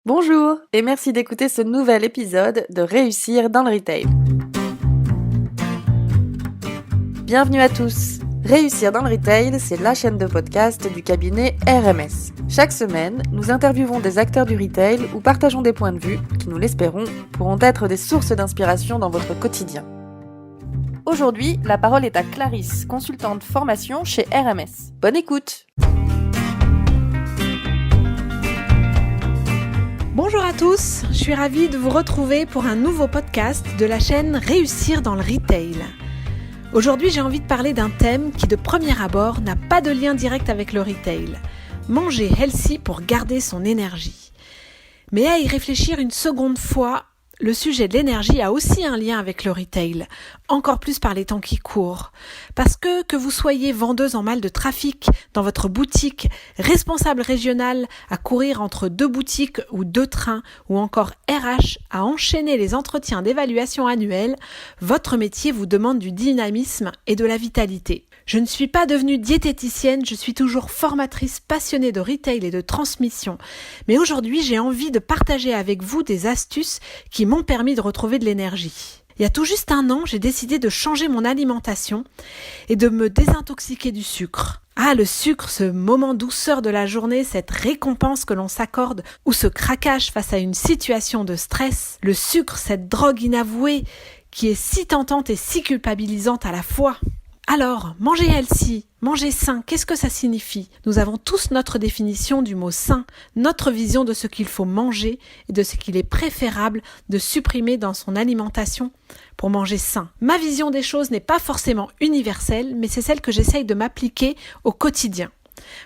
Bonjour et merci d'écouter ce nouvel épisode de Réussir dans le Retail. Bienvenue à tous. Réussir dans le Retail, c'est la chaîne de podcast du cabinet RMS. Chaque semaine, nous interviewons des acteurs du retail ou partageons des points de vue qui, nous l'espérons, pourront être des sources d'inspiration dans votre quotidien. Aujourd'hui, la parole est à Clarisse, consultante formation chez RMS. Bonne écoute! Bonjour à tous, je suis ravie de vous retrouver pour un nouveau podcast de la chaîne Réussir dans le Retail. Aujourd'hui, j'ai envie de parler d'un thème qui de premier abord n'a pas de lien direct avec le retail. Manger healthy pour garder son énergie. Mais à y réfléchir une seconde fois, le sujet de l'énergie a aussi un lien avec le retail, encore plus par les temps qui courent. Parce que vous soyez vendeuse en malle de trafic dans votre boutique, responsable régional à courir entre 2 boutiques ou 2 trains, ou encore RH à enchaîner les entretiens d'évaluation annuels, votre métier vous demande du dynamisme et de la vitalité. Je ne suis pas devenue diététicienne, je suis toujours formatrice passionnée de retail et de transmission. Mais aujourd'hui, j'ai envie de partager avec vous des astuces qui m'ont permis de retrouver de l'énergie. Il y a tout juste 1 an, j'ai décidé de changer mon alimentation et de me désintoxiquer du sucre. Ah, le sucre, ce moment douceur de la journée, cette récompense que l'on s'accorde ou ce craquage face à une situation de stress. Le sucre, cette drogue inavouée qui est si tentante et si culpabilisante à la fois. Alors, manger healthy, manger sain, qu'est-ce que ça signifie ? Nous avons tous notre définition du mot sain, notre vision de ce qu'il faut manger et de ce qu'il est préférable de supprimer dans son alimentation pour manger sain. Ma vision des choses n'est pas forcément universelle, mais c'est celle que j'essaye de m'appliquer au quotidien.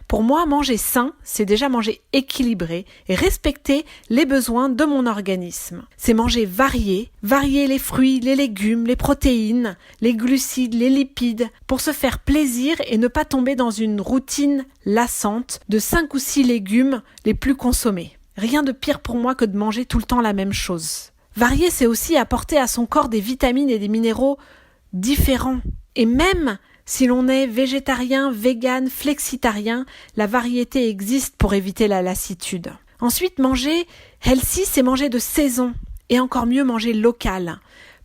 Pour moi, manger sain, c'est déjà manger équilibré et respecter les besoins de mon organisme. C'est manger varier les fruits, les légumes, les protéines, les glucides, les lipides, pour se faire plaisir et ne pas tomber dans une routine lassante de 5 ou 6 légumes les plus consommés. Rien de pire pour moi que de manger tout le temps la même chose. Varier, c'est aussi apporter à son corps des vitamines et des minéraux différents. Et même si l'on est végétarien, vegan, flexitarien, la variété existe pour éviter la lassitude. Ensuite, manger healthy, c'est manger de saison et encore mieux manger local.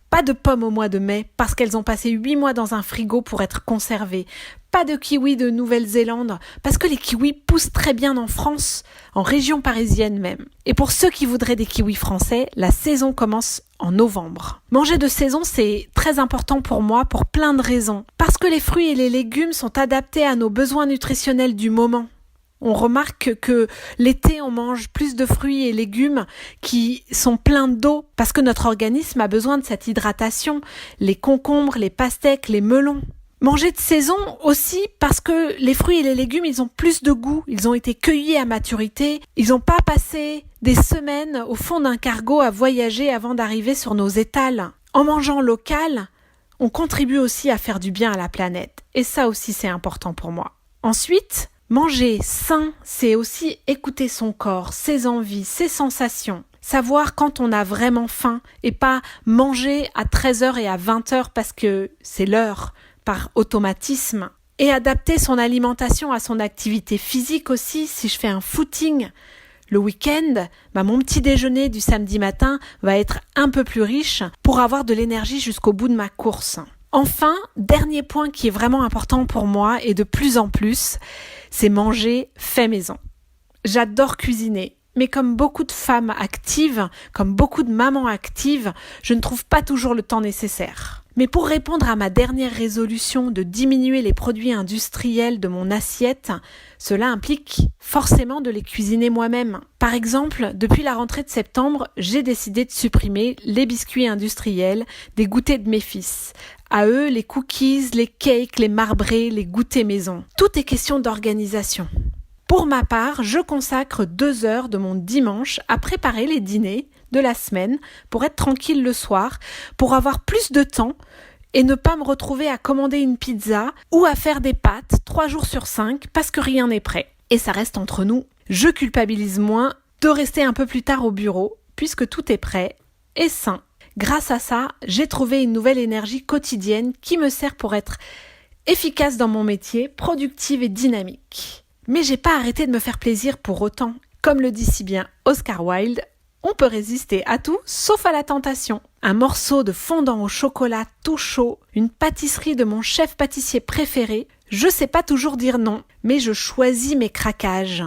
Pas de pommes au mois de mai parce qu'elles ont passé 8 mois dans un frigo pour être conservées. Pas de kiwis de Nouvelle-Zélande parce que les kiwis poussent très bien en France, en région parisienne même. Et pour ceux qui voudraient des kiwis français, la saison commence en novembre. Manger de saison, c'est très important pour moi pour plein de raisons. Parce que les fruits et les légumes sont adaptés à nos besoins nutritionnels du moment. On remarque que l'été, on mange plus de fruits et légumes qui sont pleins d'eau parce que notre organisme a besoin de cette hydratation. Les concombres, les pastèques, les melons. Manger de saison aussi parce que les fruits et les légumes, ils ont plus de goût. Ils ont été cueillis à maturité. Ils n'ont pas passé des semaines au fond d'un cargo à voyager avant d'arriver sur nos étals. En mangeant local, on contribue aussi à faire du bien à la planète. Et ça aussi, c'est important pour moi. Ensuite, manger sain, c'est aussi écouter son corps, ses envies, ses sensations. Savoir quand on a vraiment faim et pas manger à 13h et à 20h parce que c'est l'heure par automatisme. Et adapter son alimentation à son activité physique aussi. Si je fais un footing le week-end, mon petit déjeuner du samedi matin va être un peu plus riche pour avoir de l'énergie jusqu'au bout de ma course. Enfin, dernier point qui est vraiment important pour moi et de plus en plus, c'est manger fait maison. J'adore cuisiner, mais comme beaucoup de femmes actives, comme beaucoup de mamans actives, je ne trouve pas toujours le temps nécessaire. Mais pour répondre à ma dernière résolution de diminuer les produits industriels de mon assiette, cela implique forcément de les cuisiner moi-même. Par exemple, depuis la rentrée de septembre, j'ai décidé de supprimer les biscuits industriels des goûters de mes fils. À eux, les cookies, les cakes, les marbrés, les goûters maison. Tout est question d'organisation. Pour ma part, je consacre 2 heures de mon dimanche à préparer les dîners de la semaine pour être tranquille le soir, pour avoir plus de temps et ne pas me retrouver à commander une pizza ou à faire des pâtes 3 jours sur 5 parce que rien n'est prêt. Et ça reste entre nous. Je culpabilise moins de rester un peu plus tard au bureau puisque tout est prêt et sain. Grâce à ça, j'ai trouvé une nouvelle énergie quotidienne qui me sert pour être efficace dans mon métier, productive et dynamique. Mais j'ai pas arrêté de me faire plaisir pour autant. Comme le dit si bien Oscar Wilde, on peut résister à tout sauf à la tentation. Un morceau de fondant au chocolat tout chaud, une pâtisserie de mon chef pâtissier préféré, je sais pas toujours dire non, mais je choisis mes craquages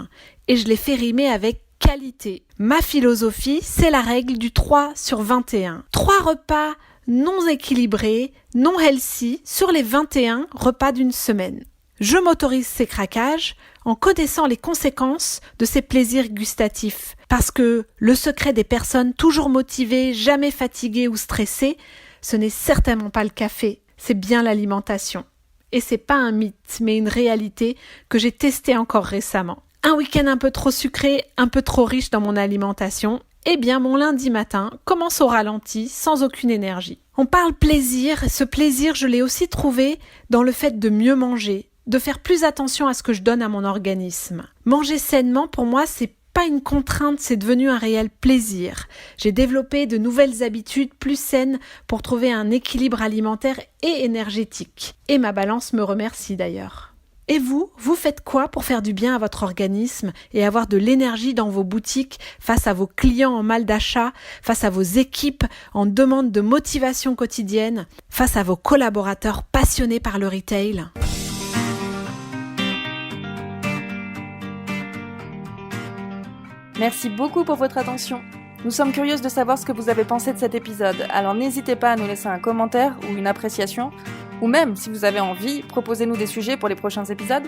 et je les fais rimer avec qualité. Ma philosophie, c'est la règle du 3/21. 3 repas non équilibrés, non healthy sur les 21 repas d'une semaine. Je m'autorise ces craquages en connaissant les conséquences de ces plaisirs gustatifs. Parce que le secret des personnes toujours motivées, jamais fatiguées ou stressées, ce n'est certainement pas le café, c'est bien l'alimentation. Et c'est pas un mythe, mais une réalité que j'ai testée encore récemment. Un week-end un peu trop sucré, un peu trop riche dans mon alimentation, eh bien mon lundi matin commence au ralenti, sans aucune énergie. On parle plaisir, et ce plaisir je l'ai aussi trouvé dans le fait de mieux manger, de faire plus attention à ce que je donne à mon organisme. Manger sainement, pour moi, c'est pas une contrainte, c'est devenu un réel plaisir. J'ai développé de nouvelles habitudes plus saines pour trouver un équilibre alimentaire et énergétique. Et ma balance me remercie d'ailleurs. Et vous faites quoi pour faire du bien à votre organisme et avoir de l'énergie dans vos boutiques face à vos clients en mal d'achat, face à vos équipes en demande de motivation quotidienne, face à vos collaborateurs passionnés par le retail ? Merci beaucoup pour votre attention. Nous sommes curieuses de savoir ce que vous avez pensé de cet épisode, alors n'hésitez pas à nous laisser un commentaire ou une appréciation, ou même, si vous avez envie, proposez-nous des sujets pour les prochains épisodes.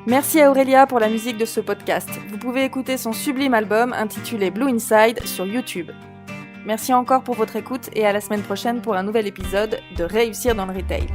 Merci à Aurélia pour la musique de ce podcast. Vous pouvez écouter son sublime album intitulé Blue Inside sur YouTube. Merci encore pour votre écoute et à la semaine prochaine pour un nouvel épisode de Réussir dans le Retail.